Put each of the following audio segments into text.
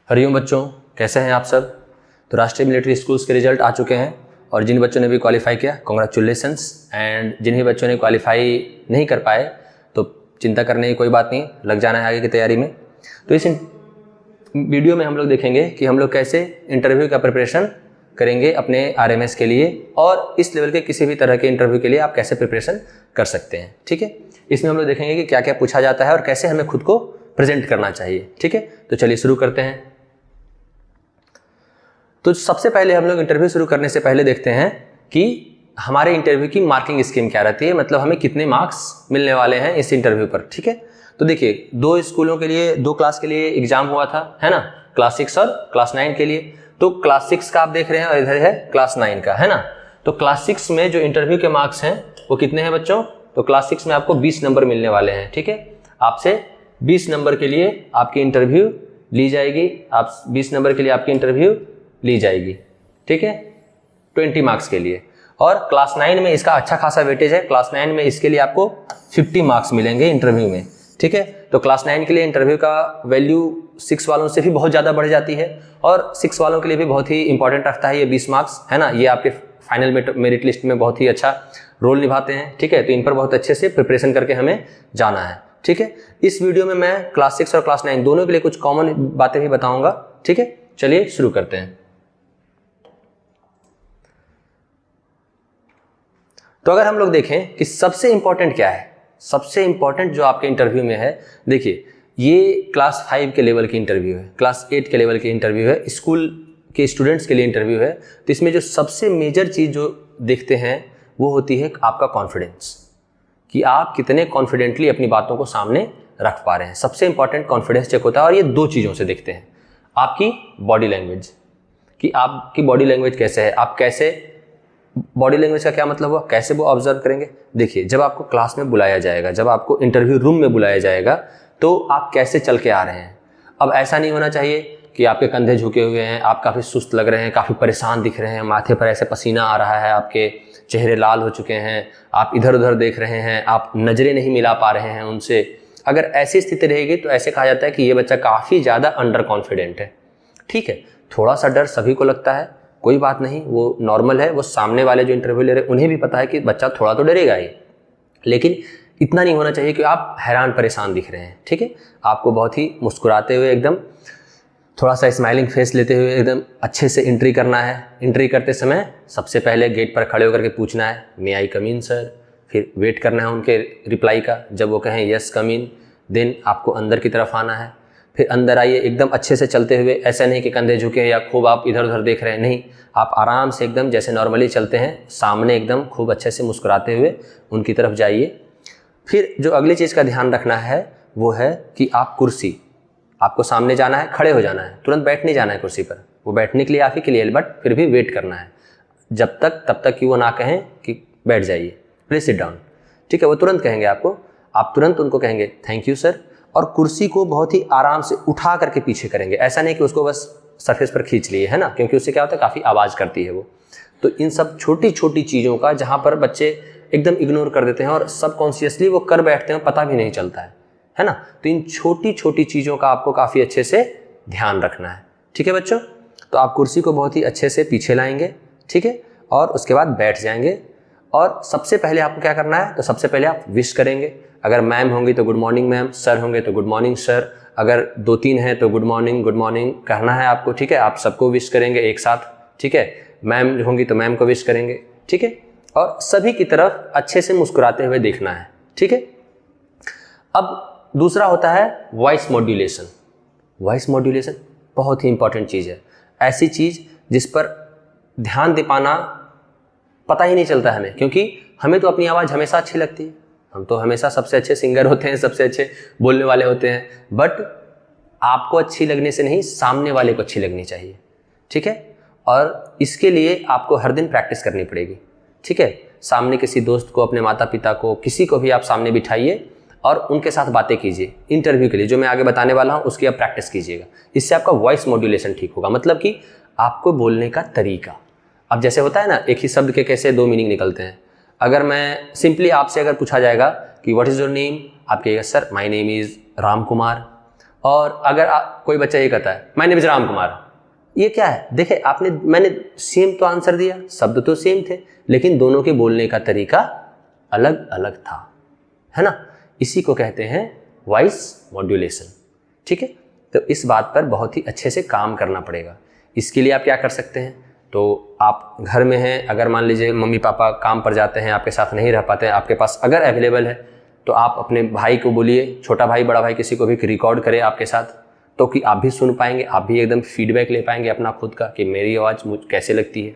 हरिओम बच्चों, कैसे हैं आप सब। तो राष्ट्रीय मिलिट्री स्कूल्स के रिजल्ट आ चुके हैं और जिन बच्चों ने भी क्वालिफाई किया कॉन्ग्रेचुलेसन्स, एंड जिन्हीं बच्चों ने क्वालिफाई नहीं कर पाए तो चिंता करने की कोई बात नहीं, लग जाना है आगे की तैयारी में। तो इस वीडियो में हम लोग देखेंगे कि हम लोग कैसे इंटरव्यू का प्रिपरेशन करेंगे अपने आरएमएस के लिए, और इस लेवल के किसी भी तरह के इंटरव्यू के लिए आप कैसे प्रिपरेशन कर सकते हैं। ठीक है, इसमें हम लोग देखेंगे कि क्या क्या पूछा जाता है और कैसे हमें खुद को प्रेजेंट करना चाहिए। ठीक है, तो चलिए शुरू करते हैं। तो सबसे पहले हम लोग इंटरव्यू शुरू करने से पहले देखते हैं कि हमारे इंटरव्यू की मार्किंग स्कीम क्या रहती है, मतलब हमें कितने मार्क्स मिलने वाले हैं इस इंटरव्यू पर। ठीक है, तो देखिए दो स्कूलों के लिए, दो क्लास के लिए एग्जाम हुआ था, है ना, क्लास 6 और क्लास 9 के लिए। तो क्लास 6 का आप देख रहे हैं और इधर है क्लास 9 का, है ना। तो क्लास 6 में जो इंटरव्यू के मार्क्स हैं वो कितने हैं बच्चों, तो क्लास 6 में आपको 20 नंबर मिलने वाले हैं। ठीक है, आपसे 20 नंबर के लिए आपकी इंटरव्यू ली जाएगी, आप 20 नंबर के लिए आपकी इंटरव्यू ली जाएगी। ठीक है, 20 मार्क्स के लिए। और क्लास 9 में इसका अच्छा खासा वेटेज है, क्लास 9 में इसके लिए आपको 50 मार्क्स मिलेंगे इंटरव्यू में। ठीक है, तो क्लास 9 के लिए इंटरव्यू का वैल्यू 6 वालों से भी बहुत ज़्यादा बढ़ जाती है और 6 वालों के लिए भी बहुत ही इंपॉर्टेंट रखता है ये 20 मार्क्स, है ना। ये आपके फाइनल मेरिट लिस्ट में बहुत ही अच्छा रोल निभाते हैं। ठीक है, तो इन पर बहुत अच्छे से प्रिपरेशन करके हमें जाना है। ठीक है, इस वीडियो में मैं क्लास 6 और क्लास 9 दोनों के लिए कुछ कॉमन बातें भी बताऊंगा। ठीक है, चलिए शुरू करते हैं। तो अगर हम लोग देखें कि सबसे इंपॉर्टेंट क्या है, सबसे इंपॉर्टेंट जो आपके इंटरव्यू में है, देखिए ये क्लास 5 के लेवल की इंटरव्यू है, क्लास 8 के लेवल की इंटरव्यू है, स्कूल के स्टूडेंट्स के लिए इंटरव्यू है। तो इसमें जो सबसे मेजर चीज़ जो देखते हैं वो होती है आपका कॉन्फिडेंस, कि आप कितने कॉन्फिडेंटली अपनी बातों को सामने रख पा रहे हैं। सबसे इंपॉर्टेंट कॉन्फिडेंस चेक होता है और ये दो चीज़ों से देखते हैं। आपकी बॉडी लैंग्वेज, कि आपकी बॉडी लैंग्वेज कैसे है, आप कैसे, बॉडी लैंग्वेज का क्या मतलब हुआ, कैसे वो ऑब्जर्व करेंगे। देखिए जब आपको क्लास में बुलाया जाएगा, जब आपको इंटरव्यू रूम में बुलाया जाएगा तो आप कैसे चल के आ रहे हैं। अब ऐसा नहीं होना चाहिए कि आपके कंधे झुके हुए हैं, आप काफ़ी सुस्त लग रहे हैं, काफ़ी परेशान दिख रहे हैं, माथे पर ऐसे पसीना आ रहा है, आपके चेहरे लाल हो चुके हैं, आप इधर उधर देख रहे हैं, आप नज़रें नहीं मिला पा रहे हैं उनसे। अगर ऐसी स्थिति रहेगी तो ऐसे कहा जाता है कि ये बच्चा काफ़ी ज़्यादा अंडर कॉन्फिडेंट है। ठीक है, थोड़ा सा डर सभी को लगता है, कोई बात नहीं, वो नॉर्मल है। वो सामने वाले जो इंटरव्यू ले रहे हैं उन्हें भी पता है कि बच्चा थोड़ा तो डरेगा ही, लेकिन इतना नहीं होना चाहिए कि आप हैरान परेशान दिख रहे हैं। ठीक है, आपको बहुत ही मुस्कुराते हुए, एकदम थोड़ा सा स्माइलिंग फेस लेते हुए एकदम अच्छे से एंट्री करना है। एंट्री करते समय सबसे पहले गेट पर खड़े होकर के पूछना है मे आई कम इन सर, फिर वेट करना है उनके रिप्लाई का। जब वो कहें यस कम इन, देन आपको अंदर की तरफ आना है। फिर अंदर आइए एकदम अच्छे से चलते हुए, ऐसा नहीं कि कंधे झुके या खूब आप इधर उधर देख रहे हैं, नहीं, आप आराम से एकदम जैसे नॉर्मली चलते हैं सामने, एकदम खूब अच्छे से मुस्कुराते हुए उनकी तरफ जाइए। फिर जो अगली चीज़ का ध्यान रखना है वो है कि आप कुर्सी, आपको सामने जाना है, खड़े हो जाना है, तुरंत बैठ नहीं जाना है कुर्सी पर। वो बैठने के लिए आप ही के लिए, बट फिर भी वेट करना है जब तक, तब तक कि वो ना कहें कि बैठ जाइए, प्लीज सिट डाउन। ठीक है, वो तुरंत कहेंगे आपको, आप तुरंत उनको कहेंगे थैंक यू सर, और कुर्सी को बहुत ही आराम से उठा करके पीछे करेंगे। ऐसा नहीं कि उसको बस सरफेस पर खींच लिए, है ना, क्योंकि उससे क्या होता है काफ़ी आवाज़ करती है वो। तो इन सब छोटी छोटी चीज़ों का जहाँ पर बच्चे एकदम इग्नोर कर देते हैं और सबकॉन्शियसली वो कर बैठते हैं, पता भी नहीं चलता है ना। तो इन छोटी छोटी चीज़ों का आपको काफ़ी अच्छे से ध्यान रखना है। ठीक है बच्चों, तो आप कुर्सी को बहुत ही अच्छे से पीछे लाएंगे। ठीक है, और उसके बाद बैठ जाएंगे। और सबसे पहले आपको क्या करना है, तो सबसे पहले आप विश करेंगे। अगर मैम होंगी तो गुड मॉर्निंग मैम, सर होंगे तो गुड मॉर्निंग सर, अगर 2-3 हैं तो गुड मॉर्निंग कहना है आपको। ठीक है, आप सबको विश करेंगे एक साथ। ठीक है, मैम होंगी तो मैम को विश करेंगे। ठीक है, और सभी की तरफ अच्छे से मुस्कुराते हुए देखना है। ठीक है, अब दूसरा होता है वॉइस मॉड्यूलेशन। वॉइस मॉड्यूलेशन बहुत ही इंपॉर्टेंट चीज़ है, ऐसी चीज़ जिस पर ध्यान दे पाना पता ही नहीं चलता हमें, क्योंकि हमें तो अपनी आवाज़ हमेशा अच्छी लगती है, हम तो हमेशा सबसे अच्छे सिंगर होते हैं, सबसे अच्छे बोलने वाले होते हैं, बट आपको अच्छी लगने से नहीं, सामने वाले को अच्छी लगनी चाहिए। ठीक है, और इसके लिए आपको हर दिन प्रैक्टिस करनी पड़ेगी। ठीक है, सामने किसी दोस्त को, अपने माता पिता को, किसी को भी आप सामने बिठाइए और उनके साथ बातें कीजिए। इंटरव्यू के लिए जो मैं आगे बताने वाला हूँ उसकी आप प्रैक्टिस कीजिएगा। इससे आपका वॉइस मॉड्यूलेशन ठीक होगा, मतलब कि आपको बोलने का तरीका। अब जैसे होता है ना, एक ही शब्द के कैसे 2 मीनिंग निकलते हैं। अगर मैं सिंपली आपसे अगर पूछा जाएगा कि व्हाट इज़ योर नेम, आप कहिएगा sir my name is Ram Kumar. और अगर कोई बच्चा ये कहता है my name is Ram Kumar, ये क्या है? देखिए मैंने सेम तो आंसर दिया, शब्द तो सेम थे, लेकिन दोनों के बोलने का तरीका अलग अलग था, है ना। इसी को कहते हैं वॉइस मॉड्यूलेशन। ठीक है, तो इस बात पर बहुत ही अच्छे से काम करना पड़ेगा। इसके लिए आप क्या कर सकते हैं, तो आप घर में हैं, अगर मान लीजिए मम्मी पापा काम पर जाते हैं, आपके साथ नहीं रह पाते हैं, आपके पास अगर अवेलेबल है तो आप अपने भाई को बोलिए, छोटा भाई बड़ा भाई किसी को भी रिकॉर्ड करे आपके साथ, तो कि आप भी सुन पाएंगे, आप भी एकदम फीडबैक ले पाएंगे अपना खुद का कि मेरी आवाज़ मुझ कैसे लगती है।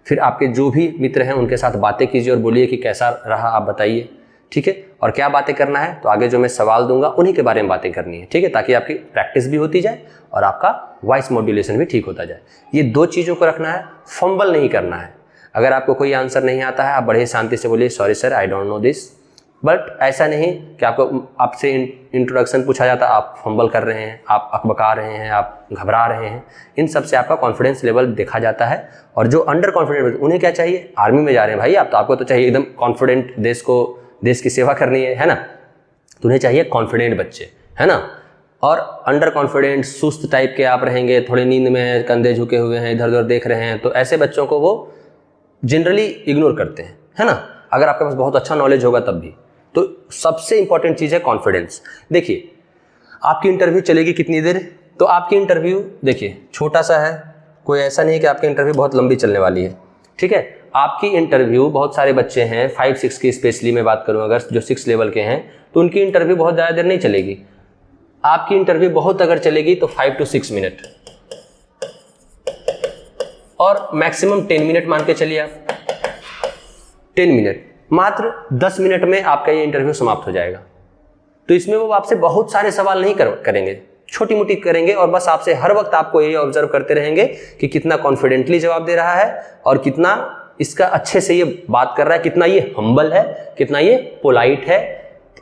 फिर आपके जो भी मित्र हैं उनके साथ बातें कीजिए और बोलिए कि कैसा रहा आप बताइए। ठीक है, और क्या बातें करना है, तो आगे जो मैं सवाल दूंगा उन्हीं के बारे में बातें करनी है। ठीक है, ताकि आपकी प्रैक्टिस भी होती जाए और आपका वॉइस मॉड्यूलेशन भी ठीक होता जाए। ये दो चीज़ों को रखना है, फंबल नहीं करना है। अगर आपको कोई आंसर नहीं आता है, आप बड़े शांति से बोलिए sorry sir I don't know this, but ऐसा नहीं कि आपसे इंट्रोडक्शन पूछा जाता है, आप फंबल कर रहे हैं, आप अकबका रहे हैं, आप घबरा रहे हैं। इन सब से आपका कॉन्फिडेंस लेवल देखा जाता है। और जो अंडर कॉन्फिडेंट, उन्हें क्या चाहिए, आर्मी में जा रहे हैं भाई आप, तो आपको तो चाहिए एकदम कॉन्फिडेंट, देश की सेवा करनी है ना, तो उन्हें चाहिए कॉन्फिडेंट बच्चे, है ना। और अंडर कॉन्फिडेंट सुस्त टाइप के आप रहेंगे, थोड़ी नींद में कंधे झुके हुए हैं, इधर उधर देख रहे हैं, तो ऐसे बच्चों को वो जनरली इग्नोर करते हैं, है ना। अगर आपके पास बहुत अच्छा नॉलेज होगा तब भी। तो सबसे इंपॉर्टेंट चीज़ है कॉन्फिडेंस। देखिए आपकी इंटरव्यू चलेगी कितनी देर, तो आपकी इंटरव्यू देखिए छोटा सा है, कोई ऐसा नहीं है कि आपकी इंटरव्यू बहुत लंबी चलने वाली है। ठीक है, आपकी इंटरव्यू, बहुत सारे बच्चे हैं 5-6 की, स्पेशली मैं बात करूं अगर जो 6 लेवल के हैं, तो उनकी इंटरव्यू बहुत ज़्यादा देर नहीं चलेगी। आपकी इंटरव्यू बहुत अगर चलेगी तो 5 to 6 मिनट, और मैक्सिमम 10 मिनट मान के चलिए आप, 10 मिनट, मात्र 10 मिनट में आपका ये इंटरव्यू समाप्त हो जाएगा। तो इसमें वो आपसे बहुत सारे सवाल नहीं करेंगे, छोटी मोटी करेंगे, और बस आपसे हर वक्त आपको ये ऑब्जर्व करते रहेंगे कि कितना कॉन्फिडेंटली जवाब दे रहा है और कितना इसका अच्छे से ये बात कर रहा है, कितना ये हम्बल है, कितना ये पोलाइट है।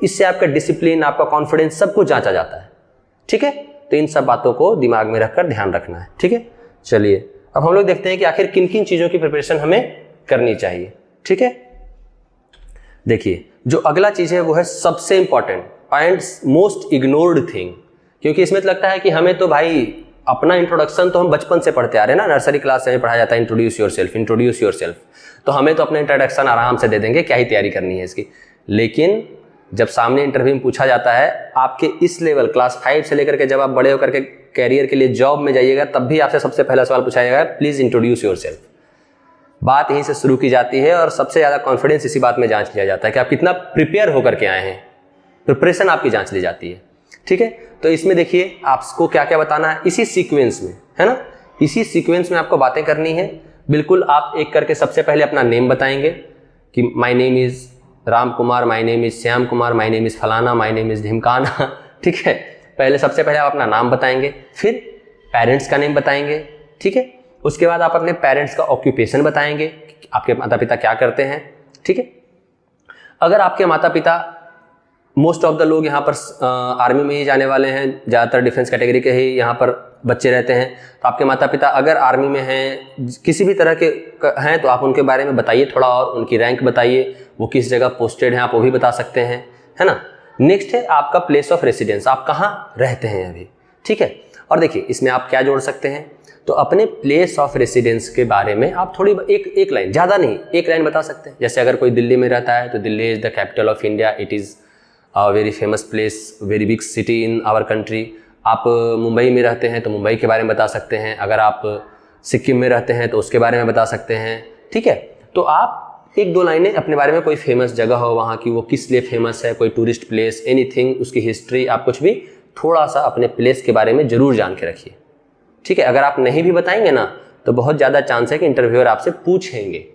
इससे आपका डिसिप्लिन, आपका कॉन्फिडेंस सब कुछ जांचा जाता है। ठीक है, तो इन सब बातों को दिमाग में रखकर ध्यान रखना है। ठीक है, चलिए अब हम लोग देखते हैं कि आखिर किन किन चीज़ों की प्रिपरेशन हमें करनी चाहिए। ठीक है, देखिए जो अगला चीज़ है वो है सबसे important and most ignored thing, क्योंकि इसमें तो लगता है कि हमें तो भाई अपना इंट्रोडक्शन तो हम बचपन से पढ़ते आ रहे हैं ना, नर्सरी क्लास से हमें पढ़ाया जाता है इंट्रोड्यूस योरसेल्फ, तो हमें तो अपना इंट्रोडक्शन आराम से दे देंगे, क्या ही तैयारी करनी है इसकी। लेकिन जब सामने इंटरव्यू में पूछा जाता है आपके इस लेवल क्लास 5 से लेकर के जब आप बड़े होकर के कैरियर के लिए जॉब में जाइएगा, तब भी आपसे सबसे पहला सवाल पूछा जाएगा प्लीज इंट्रोड्यूस योरसेल्फ। बात यहीं से शुरू की जाती है और सबसे ज़्यादा कॉन्फिडेंस इसी बात में जांच लिया जाता है कि आप कितना प्रिपेयर होकर के आए हैं, प्रिपरेशन आपकी जांच ली जाती है। ठीक है, तो इसमें देखिए आपको क्या क्या बताना है इसी सीक्वेंस में, है ना, इसी सीक्वेंस में आपको बातें करनी है। बिल्कुल आप एक करके सबसे पहले अपना नेम बताएंगे कि my name is Ram Kumar, my name is Shyam Kumar, my name is फलाना, माय नेम इज़ ढिमकाना। ठीक है, पहले सबसे पहले आप अपना नाम बताएंगे, फिर पेरेंट्स का नेम बताएंगे। ठीक है, उसके बाद आप अपने पेरेंट्स का ऑक्यूपेशन बताएंगे, आपके माता पिता क्या करते हैं। ठीक है, अगर आपके माता पिता, मोस्ट ऑफ द लोग यहाँ पर आर्मी में ही जाने वाले हैं, ज़्यादातर डिफेंस कैटेगरी के ही यहाँ पर बच्चे रहते हैं, तो आपके माता पिता अगर आर्मी में हैं, किसी भी तरह के हैं, तो आप उनके बारे में बताइए थोड़ा, और उनकी रैंक बताइए, वो किस जगह पोस्टेड हैं आप वो भी बता सकते हैं, है ना। नेक्स्ट है आपका प्लेस ऑफ रेसिडेंस, आप कहाँ रहते हैं अभी। ठीक है, और देखिए इसमें आप क्या जोड़ सकते हैं, तो अपने प्लेस ऑफ रेसिडेंस के बारे में आप थोड़ी एक लाइन, ज़्यादा नहीं, एक लाइन बता सकते हैं। जैसे अगर कोई दिल्ली में रहता है तो Delhi is the capital of India, it is a very famous place, very big city in our country. आप मुंबई में रहते हैं तो मुंबई के बारे में बता सकते हैं, अगर आप सिक्किम में रहते हैं तो उसके बारे में बता सकते हैं। ठीक है, तो आप 1-2 लाइनें अपने बारे में, कोई फेमस जगह हो वहाँ की, वो किस लिए फेमस है, कोई टूरिस्ट प्लेस, एनीथिंग, उसकी हिस्ट्री, आप कुछ भी थोड़ा सा अपने प्लेस के बारे में ज़रूर जान के रखिए। ठीक है, अगर आप नहीं भी बताएंगे ना तो बहुत ज़्यादा चांस है कि इंटरव्यूअर आपसे पूछेंगे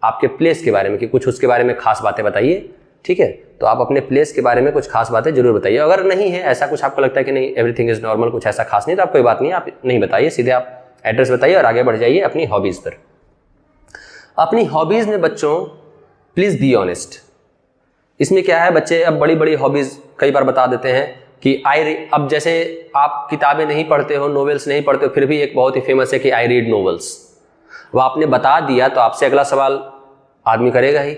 आपके प्लेस के बारे में कि कुछ उसके बारे में खास बातें बताइए। ठीक है, तो आप अपने प्लेस के बारे में कुछ खास बातें जरूर बताइए। अगर नहीं है, ऐसा कुछ आपको लगता है कि नहीं एवरीथिंग इज नॉर्मल, कुछ ऐसा खास नहीं, तो आप कोई बात नहीं, आप नहीं बताइए, सीधे आप एड्रेस बताइए और आगे बढ़ जाइए अपनी हॉबीज़ पर। अपनी हॉबीज़ में बच्चों प्लीज़ बी ऑनेस्ट। इसमें क्या है, बच्चे अब बड़ी बड़ी हॉबीज़ कई बार बता देते हैं कि अब जैसे आप किताबें नहीं पढ़ते हो, नॉवेल्स नहीं पढ़ते हो, फिर भी एक बहुत ही फेमस है कि आई रीड नॉवेल्स। वो आपने बता दिया तो आपसे अगला सवाल आदमी करेगा ही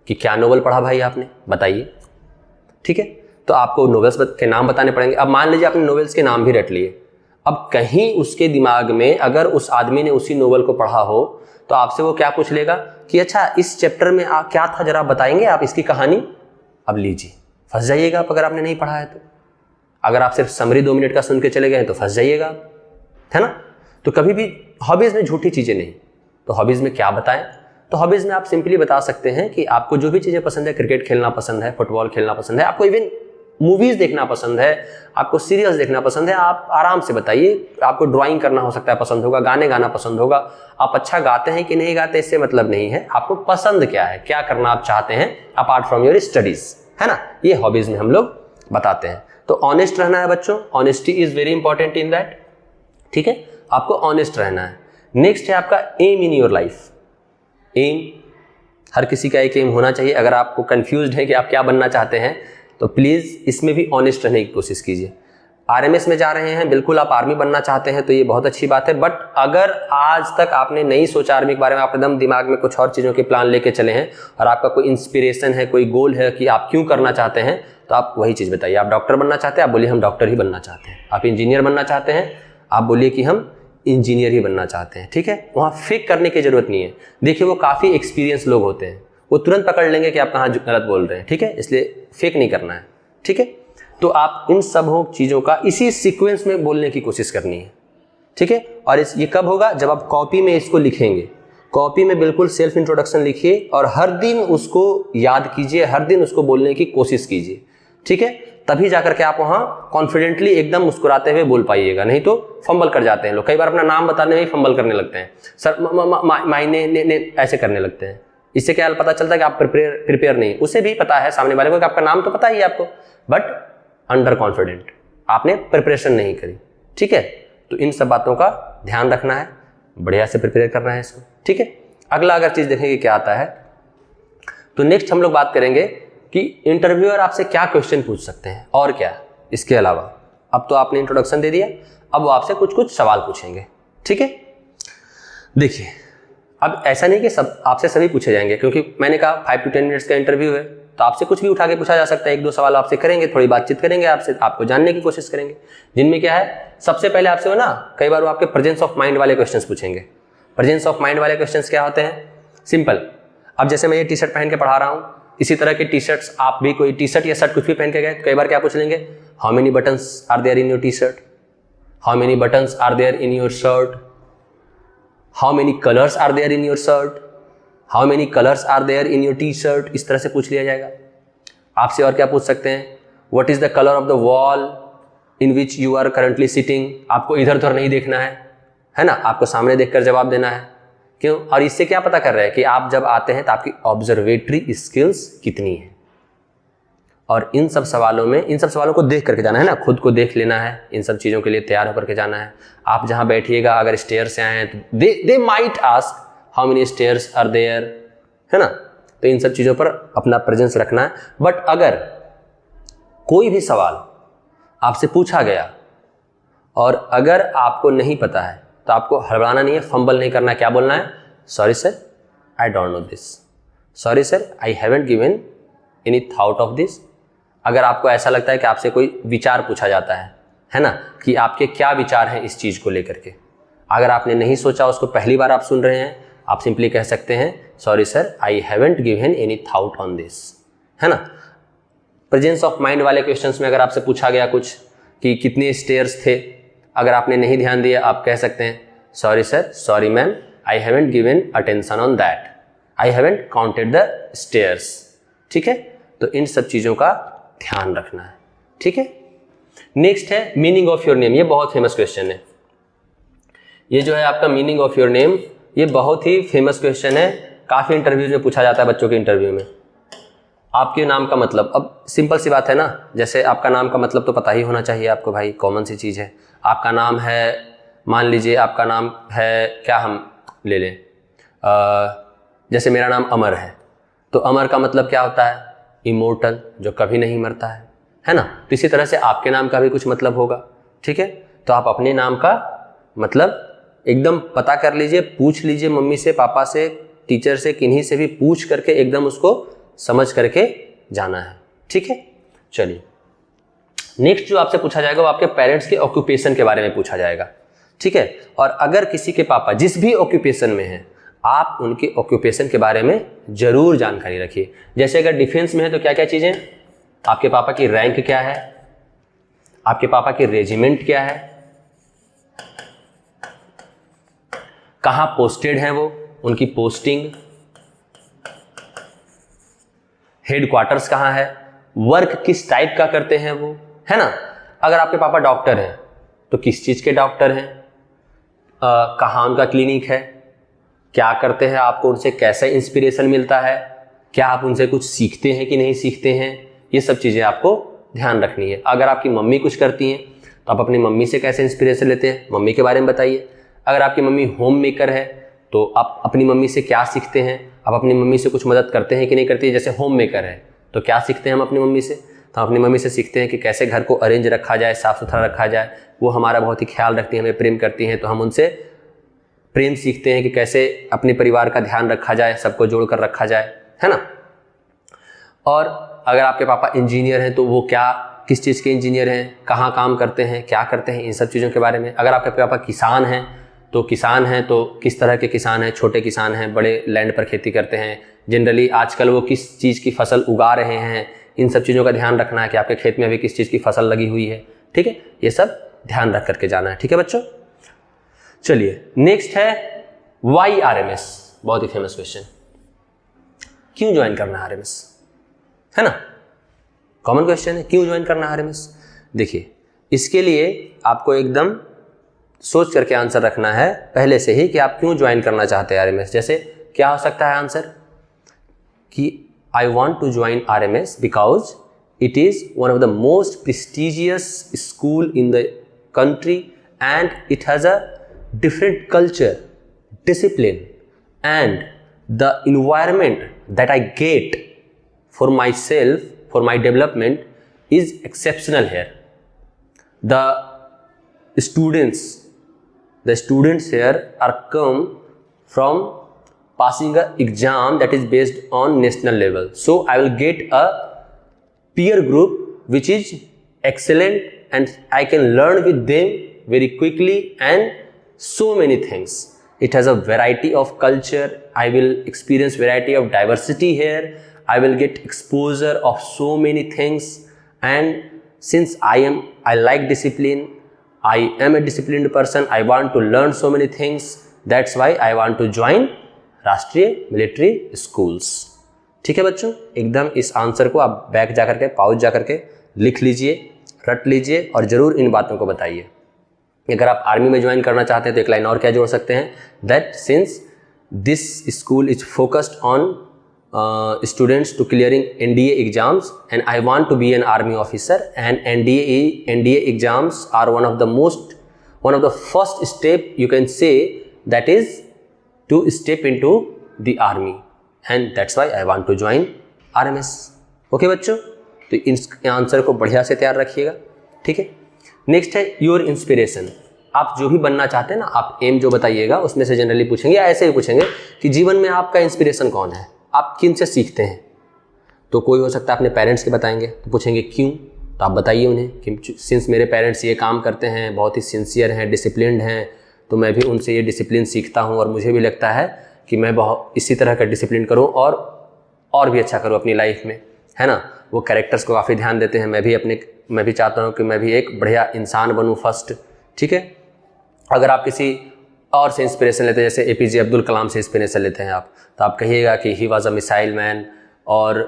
कि क्या नॉवेल पढ़ा भाई आपने, बताइए। ठीक है, तो आपको नॉवेल्स के नाम बताने पड़ेंगे। अब मान लीजिए आपने नॉवेल्स के नाम भी रट लिए, अब कहीं उसके दिमाग में अगर उस आदमी ने उसी नॉवेल को पढ़ा हो तो आपसे वो क्या पूछ लेगा कि अच्छा इस चैप्टर में क्या था, जरा बताएंगे आप इसकी कहानी। अब लीजिए, फंस जाइएगा आप अगर आपने नहीं पढ़ा है तो। अगर आप सिर्फ समरी 2 मिनट का सुन के चले गए तो फंस जाइएगा आप, है ना। तो कभी भी हॉबीज़ में झूठी चीज़ें नहीं। तो हॉबीज़ में क्या बताएं, तो हॉबीज़ में आप सिंपली बता सकते हैं कि आपको जो भी चीज़ें पसंद है, क्रिकेट खेलना पसंद है, फुटबॉल खेलना पसंद है, आपको इवन मूवीज़ देखना पसंद है, आपको सीरियल्स देखना पसंद है, आप आराम से बताइए। आपको ड्राइंग करना हो सकता है पसंद होगा, गाने गाना पसंद होगा, आप अच्छा गाते हैं कि नहीं गाते इससे मतलब नहीं है, आपको पसंद क्या है, क्या करना आप चाहते हैं अपार्ट फ्रॉम योर स्टडीज़, है ना। ये हॉबीज़ में हम लोग बताते हैं। तो ऑनेस्ट रहना है बच्चों, honesty is very important in that, ठीक है, आपको ऑनेस्ट रहना है। नेक्स्ट है आपका aim in your life. Aim, हर किसी का एक एम होना चाहिए। अगर आपको कंफ्यूज्ड है कि आप क्या बनना चाहते हैं तो प्लीज़ इसमें भी ऑनेस्ट रहने की कोशिश कीजिए। आरएमएस में जा रहे हैं, बिल्कुल आप आर्मी बनना चाहते हैं तो ये बहुत अच्छी बात है, बट अगर आज तक आपने नहीं सोचा आर्मी के बारे में, आप एकदम दिमाग में कुछ और चीज़ों के प्लान लेके चले हैं और आपका कोई इंस्पिरेशन है, कोई गोल है कि आप क्यों करना चाहते हैं, तो आप वही चीज़ बताइए। आप डॉक्टर बनना चाहते हैं, आप बोलिए हम डॉक्टर ही बनना चाहते हैं। आप इंजीनियर बनना चाहते हैं, आप बोलिए कि हम इंजीनियर ही बनना चाहते हैं, ठीक है। वहाँ फेक करने की जरूरत नहीं है। देखिए वो काफ़ी एक्सपीरियंस लोग होते हैं, वो तुरंत पकड़ लेंगे कि आप कहाँ गलत बोल रहे हैं, ठीक है, इसलिए फेक नहीं करना है, ठीक है। तो आप इन सब चीज़ों का इसी सीक्वेंस में बोलने की कोशिश करनी है, ठीक है। और ये कब होगा, जब आप कॉपी में इसको लिखेंगे। कॉपी में बिल्कुल सेल्फ इंट्रोडक्शन लिखिए और हर दिन उसको याद कीजिए, हर दिन उसको बोलने की कोशिश कीजिए, ठीक है। तभी जाकर के आप वहाँ कॉन्फिडेंटली एकदम मुस्कुराते हुए बोल पाइएगा, नहीं तो फंबल कर जाते हैं लोग। कई बार अपना नाम बताने में ही फंबल करने लगते हैं, सर मायने ने ऐसे करने लगते हैं। इससे क्या पता चलता है कि आप प्रिपेयर नहीं। उसे भी पता है सामने वाले को कि आपका नाम तो पता ही है आपको, बट अंडर कॉन्फिडेंट, आपने प्रिपरेशन नहीं करी, ठीक है। तो इन सब बातों का ध्यान रखना है, बढ़िया से प्रिपेयर करना है इसको, ठीक है। अगला अगर चीज़ देखेंगे क्या आता है, तो नेक्स्ट हम लोग बात करेंगे कि इंटरव्यूअर आपसे क्या क्वेश्चन पूछ सकते हैं और क्या इसके अलावा। अब तो आपने इंट्रोडक्शन दे दिया, अब वो आपसे कुछ कुछ सवाल पूछेंगे, ठीक है। देखिए अब ऐसा नहीं कि सब आपसे सभी पूछे जाएंगे, क्योंकि मैंने कहा 5 to 10 मिनट्स का इंटरव्यू है, तो आपसे कुछ भी उठा के पूछा जा सकता है। 1-2 सवाल आपसे करेंगे, थोड़ी बातचीत करेंगे आपसे, आपको जानने की कोशिश करेंगे, जिनमें क्या है, सबसे पहले आपसे वो ना कई बार वो आपके प्रेजेंस ऑफ माइंड वाले क्वेश्चंस पूछेंगे। प्रेजेंस ऑफ माइंड वाले क्वेश्चंस क्या होते हैं, सिंपल। अब जैसे मैं ये टी शर्ट पहन के पढ़ा रहा हूँ, इसी तरह के टी शर्ट्स आप भी कोई टी शर्ट या शर्ट कुछ भी पहन के गए, कई बार क्या पूछ लेंगे, how many buttons are there in your T shirt, how many buttons are there in your shirt, how many colours are there in your shirt, how many colours are there in your T shirt, इस तरह से पूछ लिया जाएगा। आपसे और क्या पूछ सकते हैं, what is the colour of the wall in which you are currently sitting. आपको इधर उधर नहीं देखना है ना, आपको सामने देखकर जवाब देना है। क्यों, और इससे क्या पता कर रहे हैं कि आप जब आते हैं तो आपकी ऑब्जर्वेटरी स्किल्स कितनी है। और इन सब सवालों को देख करके जाना है ना, खुद को देख लेना है, इन सब चीज़ों के लिए तैयार होकर के जाना है। आप जहाँ बैठिएगा, अगर स्टेयर से आए हैं तो they might ask how many stairs are there, है ना। तो इन सब चीज़ों पर अपना प्रेजेंस रखना है। बट अगर कोई भी सवाल आपसे पूछा गया और अगर आपको नहीं पता है तो आपको हड़बड़ाना नहीं है, फंबल नहीं करना है। क्या बोलना है, sorry sir I don't know this, sorry sir I haven't given any thought of this. अगर आपको ऐसा लगता है कि आपसे कोई विचार पूछा जाता है ना, कि आपके क्या विचार हैं इस चीज़ को लेकर के, अगर आपने नहीं सोचा, उसको पहली बार आप सुन रहे हैं, आप सिंपली कह सकते हैं sorry sir I haven't given any thought on this, है ना। प्रेजेंस ऑफ माइंड वाले क्वेश्चंस में अगर आपसे पूछा गया कुछ कि कितने स्टेयर्स थे, अगर आपने नहीं ध्यान दिया, आप कह सकते हैं sorry sir, sorry ma'am, I haven't given attention on that, I haven't counted the stairs, ठीक है। तो इन सब चीज़ों का ध्यान रखना है, ठीक है। नेक्स्ट है मीनिंग ऑफ योर नेम। ये बहुत फेमस क्वेश्चन है। ये जो है आपका मीनिंग ऑफ योर नेम, ये बहुत ही फेमस क्वेश्चन है, काफ़ी इंटरव्यूज में पूछा जाता है, बच्चों के इंटरव्यू में। आपके नाम का मतलब, अब सिंपल सी बात है ना, जैसे आपका नाम का मतलब तो पता ही होना चाहिए आपको भाई, कॉमन सी चीज़ है। आपका नाम है, मान लीजिए आपका नाम है, क्या हम ले लें, जैसे मेरा नाम अमर है, तो अमर का मतलब क्या होता है, इमोर्टल, जो कभी नहीं मरता है ना। तो इसी तरह से आपके नाम का भी कुछ मतलब होगा, ठीक है। तो आप अपने नाम का मतलब एकदम पता कर लीजिए, पूछ लीजिए मम्मी से, पापा से, टीचर से, किन्हीं से भी पूछ करके एकदम उसको समझ करके जाना है, ठीक है। चलिए नेक्स्ट जो आपसे पूछा जाएगा वो आपके पेरेंट्स के ऑक्यूपेशन के बारे में पूछा जाएगा, ठीक है। और अगर किसी के पापा जिस भी ऑक्यूपेशन में हैं, आप उनके ऑक्यूपेशन के बारे में जरूर जानकारी रखिए। जैसे अगर डिफेंस में है तो क्या क्या चीजें, आपके पापा की रैंक क्या है, आपके पापा की रेजिमेंट क्या है, कहां पोस्टेड है वो, उनकी पोस्टिंग, हेडक्वार्टर्स कहां है, वर्क किस टाइप का करते हैं वो, है ना। अगर आपके पापा डॉक्टर हैं तो किस चीज के डॉक्टर हैं, कहाँ उनका क्लिनिक है, क्या करते हैं, आपको उनसे कैसे इंस्पिरेशन मिलता है, क्या आप उनसे कुछ सीखते हैं कि नहीं सीखते हैं, ये सब चीज़ें आपको ध्यान रखनी है। अगर आपकी मम्मी कुछ करती हैं तो आप अपनी मम्मी से कैसे इंस्पिरेशन लेते हैं, मम्मी के बारे में बताइए। अगर आपकी मम्मी होम मेकर है तो आप अपनी मम्मी से क्या सीखते हैं, आप अपनी मम्मी से कुछ मदद करते हैं कि नहीं करती है। जैसे होम मेकर है तो क्या सीखते हैं हम अपनी मम्मी से, तो हम अपनी मम्मी से सीखते हैं कि कैसे घर को अरेंज रखा जाए, साफ़ सुथरा रखा जाए। वो हमारा बहुत ही ख्याल रखती हैं, हमें प्रेम करती हैं, तो हम उनसे प्रेम सीखते हैं कि कैसे अपने परिवार का ध्यान रखा जाए, सबको जोड़कर रखा जाए, है ना। और अगर आपके पापा इंजीनियर हैं तो वो क्या किस चीज़ के इंजीनियर हैं, कहाँ काम करते हैं, क्या करते हैं, इन सब चीज़ों के बारे में। अगर आपके पापा किसान हैं तो किस तरह के किसान हैं, छोटे किसान हैं, बड़े लैंड पर खेती करते हैं, जनरली आजकल वो किस चीज़ की फसल उगा रहे हैं, इन सब चीज़ों का ध्यान रखना है कि आपके खेत में अभी किस चीज़ की फसल लगी हुई है, ठीक है। ये सब ध्यान रख करके जाना है, ठीक है बच्चों। चलिए नेक्स्ट है वाई आरएमएस, बहुत ही फेमस क्वेश्चन। क्यों ज्वाइन करना है आरएमएस, है ना, कॉमन क्वेश्चन है, क्यों ज्वाइन करना है आरएमएस। देखिए इसके लिए आपको एकदम सोच करके आंसर रखना है पहले से ही कि आप क्यों ज्वाइन करना चाहते हैं आरएमएस। जैसे क्या हो सकता है आंसर कि I want to join RMS because it is one of the most prestigious school in the country and it has a different culture, discipline, and the environment that I get for myself, for my development is exceptional here. The students here are come from passing a exam that is based on national level. So I will get a peer group which is excellent and I can learn with them very quickly and so many things. It has a variety of culture. I will experience variety of diversity here. I will get exposure of so many things. And since I like discipline, I am a disciplined person. I want to learn so many things. That's why I want to join राष्ट्रीय military schools. ठीक है बच्चों, एकदम इस answer को आप back जा करके पाउच जा करके लिख लीजिए, रट लीजिए और जरूर इन बातों को बताइए। अगर आप आर्मी में ज्वाइन करना चाहते हैं तो एक लाइन और क्या जोड़ सकते हैं, that since this school is focused on students to clearing NDA exams and I want to be an army officer and NDA exams are one of the first step you can say that is to step into the army and that's why I want to join RMS. Okay बच्चों, तो इस answer को बढ़िया से तैयार रखिएगा, ठीक है। नेक्स्ट है योर इंस्पिरेशन। आप जो भी बनना चाहते हैं ना, आप एम जो बताइएगा उसमें से जनरली पूछेंगे या ऐसे ही पूछेंगे कि जीवन में आपका इंस्पिरेशन कौन है, आप किन से सीखते हैं। तो कोई हो सकता है अपने पेरेंट्स के बताएंगे तो पूछेंगे क्यों, तो आप बताइए उन्हें कि सिंस मेरे पेरेंट्स ये काम करते हैं, बहुत ही सिंसियर हैं, डिसिप्लिन्ड हैं, तो मैं भी उनसे ये डिसिप्लिन सीखता हूँ और मुझे भी लगता है कि मैं बहुत इसी तरह का डिसिप्लिन करूँ और भी अच्छा करूँ अपनी लाइफ में, है ना। वो कैरेक्टर्स को काफ़ी ध्यान देते हैं, मैं भी चाहता हूँ कि मैं भी एक बढ़िया इंसान बनूँ फर्स्ट, ठीक है। अगर आप किसी और से इंस्पिरेशन लेते हैं, जैसे एपीजे अब्दुल कलाम से इंस्पिरेशन लेते हैं आप, तो आप कहिएगा कि he was a missile man और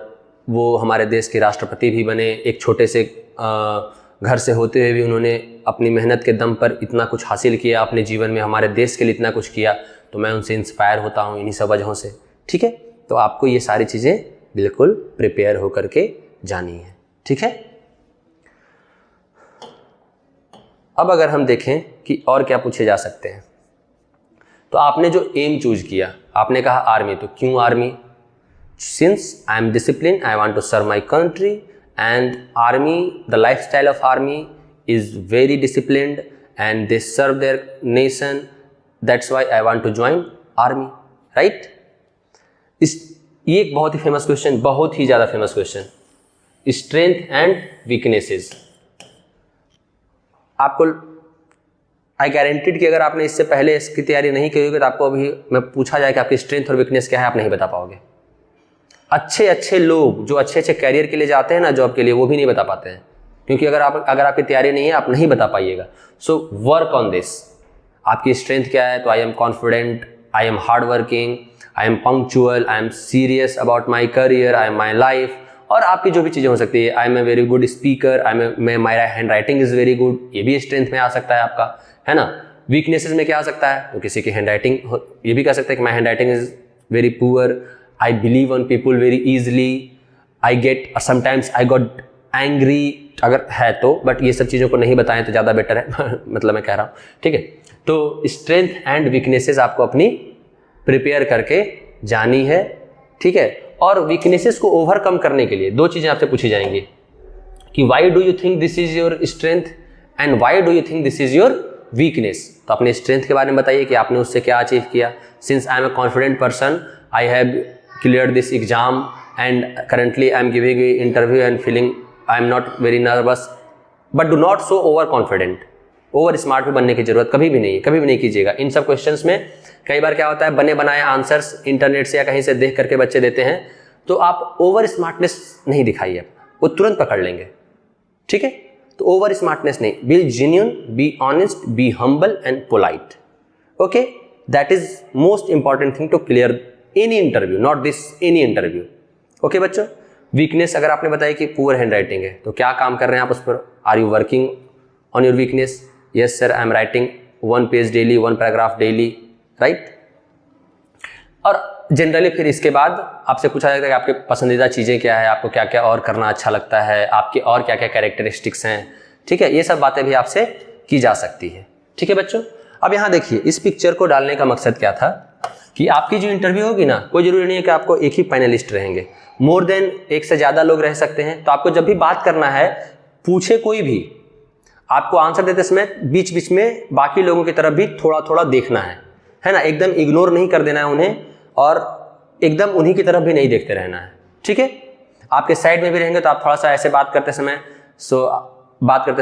वो हमारे देश के राष्ट्रपति भी बने। एक छोटे से घर से होते हुए भी उन्होंने अपनी मेहनत के दम पर इतना कुछ हासिल किया अपने जीवन में, हमारे देश के लिए इतना कुछ किया, तो मैं उनसे इंस्पायर होता हूँ इन्हीं सब वजहों से, ठीक है। तो आपको ये सारी चीज़ें बिल्कुल प्रिपेयर होकर के जानी है, ठीक है। अब अगर हम देखें कि और क्या पूछे जा सकते हैं, तो आपने जो एम चूज किया, आपने कहा आर्मी, तो क्यों army. Since I am discipline, I want to serve my country and army, the lifestyle of army is very disciplined and they serve their nation, that's why I want to join army, right. ये एक बहुत ही famous question, बहुत ही ज़्यादा famous question, strength and weaknesses. आपको I guaranteed कि अगर आपने इससे पहले इसकी तैयारी नहीं की होगी तो आपको अभी मैं पूछा जाए कि आपकी स्ट्रेंथ और वीकनेस क्या है, आप नहीं बता पाओगे। अच्छे लोग जो अच्छे कैरियर के लिए जाते हैं ना, जॉब के लिए, वो भी नहीं बता पाते हैं, क्योंकि अगर आपकी तैयारी नहीं है आप नहीं बता पाइएगा। So work on this. आपकी स्ट्रेंथ क्या है? तो I am confident, I am hard working, I am punctual, I am serious about my career, I am my life, और आपकी जो भी चीज़ें हो सकती है। I am a very good speaker, my hand writing is very good, ये भी स्ट्रेंथ में आ सकता है आपका, है ना। वीकनेसेस में क्या आ सकता है? तो किसी की हैंड राइटिंग, ये भी कह सकते हैं कि माई hand writing is very poor, I believe on people very easily, I get sometimes I got angry, अगर है तो, बट ये सब चीज़ों को नहीं बताएं तो ज़्यादा बेटर है मतलब मैं कह रहा हूँ, ठीक है। तो स्ट्रेंथ एंड वीकनेसेस आपको अपनी प्रिपेयर करके जानी है, ठीक है। और वीकनेसेस को ओवरकम करने के लिए 2 चीज़ें आपसे पूछी जाएंगी कि why do you think this is your strength and why do you think this is your weakness. तो अपने स्ट्रेंथ के बारे में बताइए कि आपने उससे क्या अचीव किया। Since I am a confident person, I have cleared this exam and currently I am giving interview and feeling I am not very nervous, but do not so over confident. Over smart भी बनने की जरूरत कभी भी नहीं है, कभी भी नहीं कीजिएगा। इन सब क्वेश्चंस में कई बार क्या होता है, बने बनाए आंसर्स इंटरनेट से या कहीं से देख करके बच्चे देते हैं, तो आप ओवर स्मार्टनेस नहीं दिखाइए, वो तुरंत पकड़ लेंगे, ठीक है। तो ओवर स्मार्टनेस नहीं, be genuine, be honest, be humble and polite, okay. That is most important thing to clear any interview, not this, any interview, okay बच्चों। वीकनेस अगर आपने बताया कि पुअर हैंड राइटिंग है, तो क्या काम कर रहे हैं आप उस पर? Are you working on your weakness? Yes sir, I am writing 1 page daily, 1 paragraph daily, right. और जनरली फिर इसके बाद आपसे पूछा जाता है कि आपके पसंदीदा चीज़ें क्या है, आपको क्या क्या और करना अच्छा लगता है, आपके और क्या क्या कैरेक्टरिस्टिक्स हैं, ठीक है। ये सब बातें भी आपसे की जा सकती है, ठीक है बच्चों। अब यहाँ देखिए, इस पिक्चर को डालने का मकसद क्या था कि आपकी जो इंटरव्यू होगी ना, कोई जरूरी नहीं है कि आपको एक ही पैनलिस्ट रहेंगे, मोर देन एक से ज़्यादा लोग रह सकते हैं। तो आपको जब भी बात करना है, पूछे कोई भी, आपको आंसर देते समय बीच बीच में बाकी लोगों की तरफ भी थोड़ा थोड़ा देखना है ना। एकदम इग्नोर नहीं कर देना है उन्हें, और एकदम उन्हीं की तरफ भी नहीं देखते रहना है, ठीक है। आपके साइड में भी रहेंगे तो आप थोड़ा सा ऐसे बात करते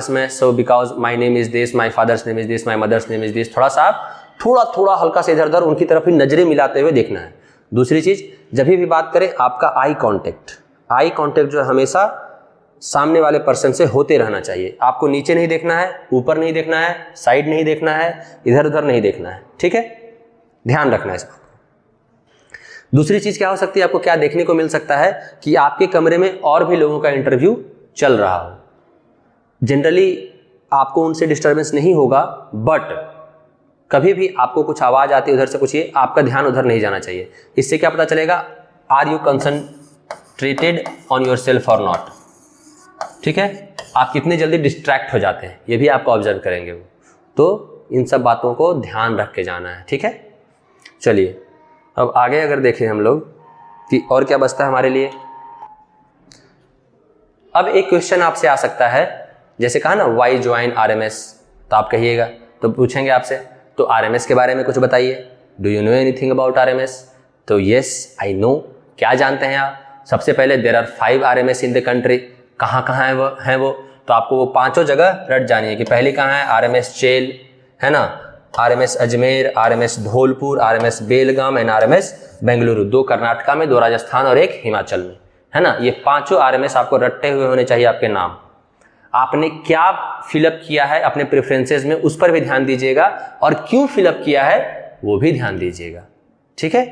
समय so because my name is this, my father's name is this, my mother's name is this, थोड़ा सा आप थोड़ा हल्का से इधर उधर उनकी तरफ ही नजरें मिलाते हुए देखना है। दूसरी चीज, जब भी बात करें, आपका आई कांटेक्ट जो है हमेशा सामने वाले पर्सन से होते रहना चाहिए। आपको नीचे नहीं देखना है, ऊपर नहीं देखना है, साइड नहीं देखना है, इधर उधर नहीं देखना है, ठीक है। ध्यान रखना है इस बात। दूसरी चीज क्या हो सकती है, आपको क्या देखने को मिल सकता है कि आपके कमरे में और भी लोगों का इंटरव्यू चल रहा हो। जनरली आपको उनसे डिस्टर्बेंस नहीं होगा, बट कभी भी आपको कुछ आवाज आती है उधर से कुछ, ये आपका ध्यान उधर नहीं जाना चाहिए। इससे क्या पता चलेगा, are you concentrated on yourself और नॉट, ठीक है। आप कितने जल्दी डिस्ट्रैक्ट हो जाते हैं, ये भी आपको ऑब्जर्व करेंगे वो। तो इन सब बातों को ध्यान रख के जाना है, ठीक है। चलिए अब आगे अगर देखें हम लोग कि और क्या बचता है हमारे लिए। अब एक क्वेश्चन आपसे आ सकता है, जैसे कहा ना व्हाई ज्वाइन आरएमएस, तो आप कहिएगा, तो पूछेंगे आपसे तो आरएमएस के बारे में कुछ बताइए, do you know anything about RMS. तो यस आई नो, क्या जानते हैं आप। सबसे पहले there are 5 RMS in the country. कहाँ कहाँ है वो, तो आपको वो 5 जगह रट जानी है कि पहली कहाँ है, आरएमएस चेल, है ना, RMS Ajmer, RMS Dholpur, RMS Belgaum and RMS Bengaluru. 2 Karnataka में, 2 राजस्थान और 1 हिमाचल में, है ना। ये 5 आरएमएस आपको रट्टे हुए होने चाहिए आपके नाम। आपने क्या फिलअप किया है अपने प्रेफरेंसेस में, उस पर भी ध्यान दीजिएगा, और क्यों फिलअप किया है वो भी ध्यान दीजिएगा, ठीक है।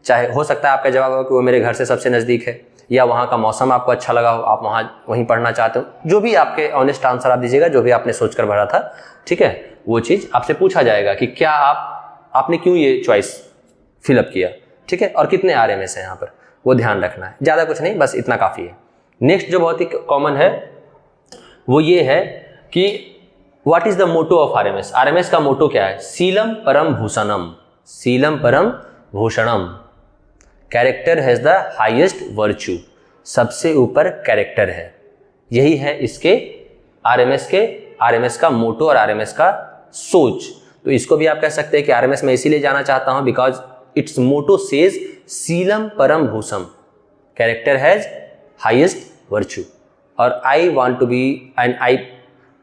चाहे हो सकता है आपका जवाब हो कि वो मेरे घर से सबसे नज़दीक है, या वहाँ का मौसम आपको अच्छा लगा हो, आप वहीं पढ़ना चाहते हो। जो भी आपके ऑनेस्ट आंसर आप दीजिएगा, जो भी आपने सोच कर भरा था, ठीक है, वो चीज़ आपसे पूछा जाएगा कि क्या आपने क्यों ये चॉइस फिलअप किया, ठीक है, और कितने आरएमएस हैं यहाँ पर, वो ध्यान रखना है। ज़्यादा कुछ नहीं, बस इतना काफ़ी है। नेक्स्ट जो बहुत ही कॉमन है वो ये है कि what is the motto of RMS. RMS का मोटो क्या है, सीलम परम भूषणम, सीलम परम भूषणम। Character has the highest virtue, सबसे ऊपर कैरेक्टर है। यही है इसके आरएमएस का मोटो और आरएमएस का सोच। तो इसको भी आप कह सकते हैं कि आरएमएस में इसीलिए जाना चाहता हूं बिकॉज इट्स मोटो सेज सीलम परम भूषम, कैरेक्टर हैज हाईएस्ट वर्च्यू। और I want to be and I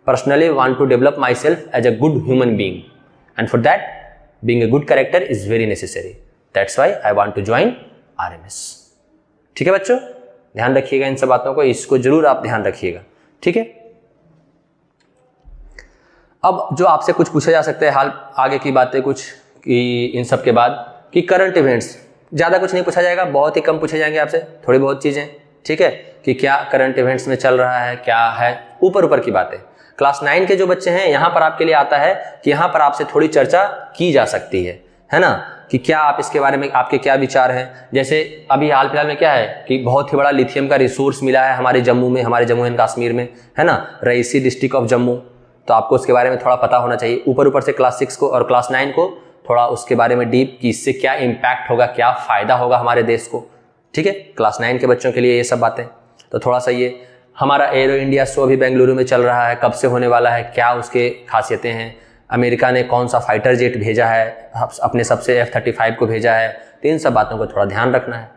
personally want to develop myself as a good human being, and for that being a good character is very necessary. That's why I want to join RMS. ठीक है बच्चों, ध्यान रखिएगा इन सब बातों को, इसको जरूर आप ध्यान रखिएगा, ठीक है। अब जो आपसे कुछ पूछा जा सकता है, हाल आगे की बातें कुछ कि इन सब के बाद कि करंट इवेंट्स, ज़्यादा कुछ नहीं पूछा जाएगा, बहुत ही कम पूछे जाएंगे आपसे, थोड़ी बहुत चीज़ें, ठीक है, कि क्या करंट इवेंट्स में चल रहा है, क्या है, ऊपर ऊपर की बातें। क्लास 9 के जो बच्चे हैं, यहाँ पर आपके लिए आता है कि यहाँ पर आपसे थोड़ी चर्चा की जा सकती है ना, कि क्या आप इसके बारे में, आपके क्या विचार हैं। जैसे अभी हाल फिलहाल में क्या है कि बहुत ही बड़ा लिथियम का रिसोर्स मिला है हमारे जम्मू में, हमारे जम्मू एंड कश्मीर में, है ना, रईसी डिस्ट्रिक्ट ऑफ जम्मू, तो आपको उसके बारे में थोड़ा पता होना चाहिए। ऊपर ऊपर से क्लास 6 को और क्लास 9 को थोड़ा उसके बारे में डीप, कि इससे क्या इम्पैक्ट होगा, क्या फ़ायदा होगा हमारे देश को, ठीक है। क्लास 9 के बच्चों के लिए ये सब बातें, तो थोड़ा सा ये हमारा एरो इंडिया शो अभी बेंगलुरु में चल रहा है, कब से होने वाला है, क्या उसके खासियतें हैं, अमेरिका ने कौन सा फाइटर जेट भेजा है, अपने सबसे F-35 को भेजा है, तो इन सब बातों को थोड़ा ध्यान रखना है।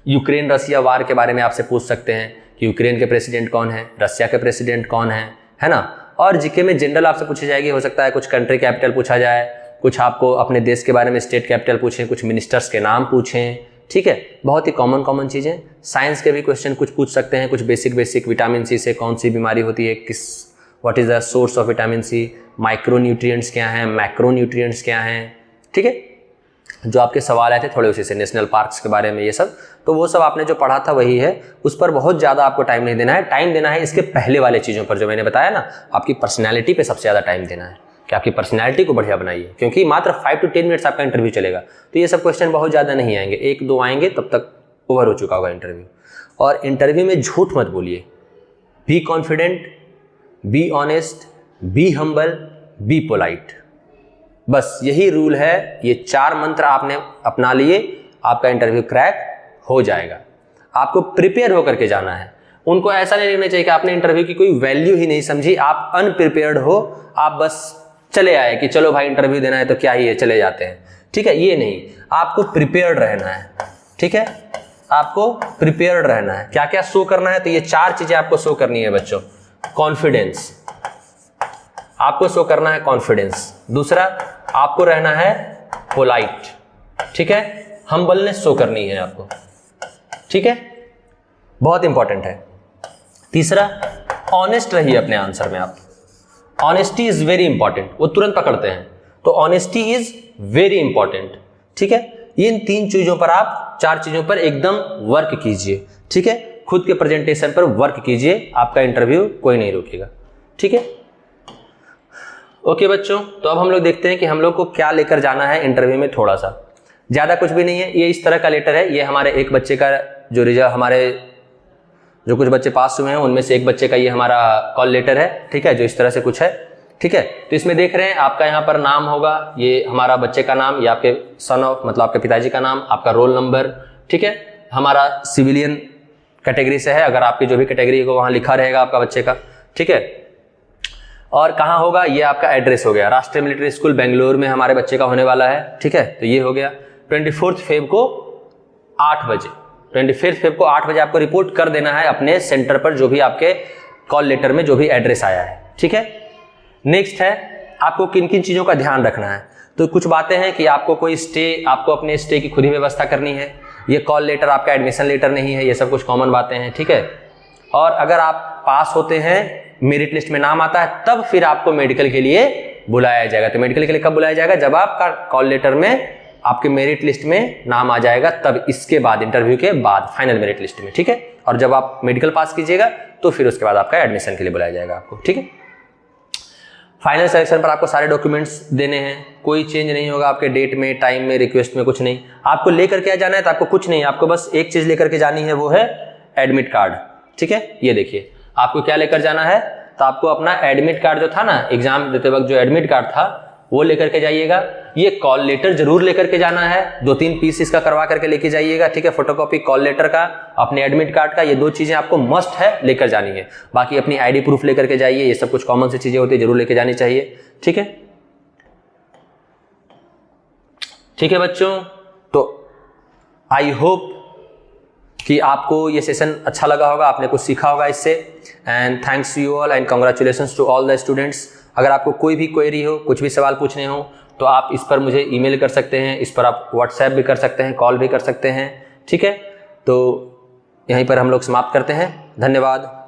यूक्रेन रसिया वार के बारे में आपसे पूछ सकते हैं कि यूक्रेन के प्रेसिडेंट कौन है, रसिया के प्रेसिडेंट कौन है ना। और जीके में जनरल आपसे पूछी जाएगी, हो सकता है कुछ कंट्री कैपिटल पूछा जाए, कुछ आपको अपने देश के बारे में स्टेट कैपिटल पूछें, कुछ मिनिस्टर्स के नाम पूछें, ठीक है, बहुत ही कॉमन चीज़ें। साइंस के भी क्वेश्चन कुछ पूछ सकते हैं, कुछ बेसिक विटामिन सी से कौन सी बीमारी होती है, what is the source of vitamin C, micronutrients क्या हैं, मैक्रोन्यूट्रिएंट्स क्या हैं, ठीक है, जो आपके सवाल आए थे थोड़े उसी से, नेशनल पार्क्स के बारे में, ये सब, तो वो सब आपने जो पढ़ा था वही है, उस पर बहुत ज़्यादा आपको टाइम नहीं देना है। टाइम देना है इसके पहले वाले चीज़ों पर, जो मैंने बताया ना, आपकी पर्सनैलिटी पे सबसे ज़्यादा टाइम देना है, कि आपकी पर्सनैलिटी को बढ़िया बनाइए, क्योंकि मात्र 5 to 10 मिनट्स आपका इंटरव्यू चलेगा, तो ये सब क्वेश्चन बहुत ज़्यादा नहीं आएंगे, 1-2 आएंगे, तब तक ओवर हो चुका होगा इंटरव्यू। और इंटरव्यू में झूठ मत बोलिए, be confident, B honest, be humble, be polite, बस यही रूल है। ये 4 मंत्र आपने अपना लिए, आपका इंटरव्यू क्रैक हो जाएगा। आपको प्रिपेयर होकर के जाना है, उनको ऐसा नहीं लगना चाहिए कि आपने इंटरव्यू की कोई वैल्यू ही नहीं समझी, आप अनप्रिपेयर्ड हो, आप बस चले आए कि चलो भाई इंटरव्यू देना है तो क्या ही है, चले जाते हैं, ठीक है, ये नहीं, आपको प्रिपेयर्ड रहना है, ठीक है, आपको प्रिपेयर्ड रहना है। क्या क्या शो करना है, तो ये 4 चीजें आपको शो करनी है बच्चों। कॉन्फिडेंस, आपको शो करना है कॉन्फिडेंस। दूसरा, आपको रहना है पोलाइट, ठीक है, हम्बलनेस शो करनी है आपको, ठीक है, बहुत इंपॉर्टेंट है। तीसरा, ऑनेस्ट रहिए अपने आंसर में आप, ऑनेस्टी इज वेरी इंपॉर्टेंट, वो तुरंत पकड़ते हैं, तो ऑनेस्टी इज वेरी इंपॉर्टेंट, ठीक है। इन 3 चीजों पर आप, 4 चीजों पर एकदम वर्क कीजिए, ठीक है, खुद के प्रेजेंटेशन पर वर्क कीजिए, आपका इंटरव्यू कोई नहीं रोकेगा, ठीक है। ओके बच्चों, तो अब हम लोग देखते हैं कि हम लोग को क्या लेकर जाना है इंटरव्यू में। थोड़ा सा, ज़्यादा कुछ भी नहीं है, ये इस तरह का लेटर है, ये हमारे एक बच्चे का जो रिजल्ट, हमारे जो कुछ बच्चे पास हुए हैं उनमें से एक बच्चे का ये हमारा कॉल लेटर है, ठीक है, जो इस तरह से कुछ है, ठीक है। तो इसमें देख रहे हैं आपका यहाँ पर नाम होगा, ये हमारा बच्चे का नाम, ये आपके सन ऑफ, मतलब आपके पिताजी का नाम, आपका रोल नंबर, ठीक है, हमारा सिविलियन कैटेगरी से है, अगर आपकी जो भी कैटेगरी हो वहाँ लिखा रहेगा आपका बच्चे का, ठीक है। और कहाँ होगा, ये आपका एड्रेस हो गया, राष्ट्रीय मिलिट्री स्कूल बेंगलुरु में हमारे बच्चे का होने वाला है, ठीक है, तो ये हो गया। 24 फेब को 8 बजे, 25 फेब को 8 बजे आपको रिपोर्ट कर देना है अपने सेंटर पर, जो भी आपके कॉल लेटर में जो भी एड्रेस आया है, ठीक है। नेक्स्ट है, आपको किन किन चीज़ों का ध्यान रखना है, तो कुछ बातें हैं कि आपको कोई स्टे, आपको अपने स्टे की खुद ही व्यवस्था करनी है, ये कॉल लेटर आपका एडमिशन लेटर नहीं है, ये सब कुछ कॉमन बातें हैं, ठीक है। और अगर आप पास होते हैं, मेरिट लिस्ट में नाम आता है, तब फिर आपको मेडिकल के लिए बुलाया जाएगा। तो मेडिकल के लिए कब बुलाया जाएगा, जब आपका कॉल लेटर में आपके मेरिट लिस्ट में नाम आ जाएगा, तब इसके बाद, इंटरव्यू के बाद, फाइनल मेरिट लिस्ट में, ठीक है। और जब आप मेडिकल पास कीजिएगा तो फिर उसके बाद आपका एडमिशन के लिए बुलाया जाएगा आपको, ठीक है। फाइनल सिलेक्शन पर आपको सारे डॉक्यूमेंट्स देने हैं, कोई चेंज नहीं होगा आपके डेट में, टाइम में, रिक्वेस्ट में, कुछ नहीं। आपको लेकर के जाना है, तो आपको कुछ नहीं, आपको बस एक चीज लेकर के जानी है, वो है एडमिट कार्ड, ठीक है। ये देखिए, आपको क्या लेकर जाना है, तो आपको अपना एडमिट कार्ड जो था ना, एग्जाम देते वक्त जो एडमिट कार्ड था वो लेकर के जाइएगा। ये कॉल लेटर जरूर लेकर के जाना है, 2-3 पीस इसका करवा करके लेके जाइएगा, ठीक है। फोटोकॉपी कॉल लेटर का, अपने एडमिट कार्ड का, ये 2 चीजें आपको मस्ट है लेकर जानी है। बाकी अपनी आईडी प्रूफ लेकर के जाइए, ये सब कुछ कॉमन सी चीजें होती है, जरूर लेके जानी चाहिए, ठीक है। ठीक है बच्चों, तो आई होप कि आपको ये सेशन अच्छा लगा होगा, आपने कुछ सीखा होगा इससे। And thanks to you all and congratulations to all the students. अगर आपको कोई भी क्वेरी हो, कुछ भी सवाल पूछने हो, तो आप इस पर मुझे ईमेल कर सकते हैं, इस पर आप व्हाट्सएप भी कर सकते हैं, कॉल भी कर सकते हैं। ठीक है, तो यहीं पर हम लोग समाप्त करते हैं। धन्यवाद।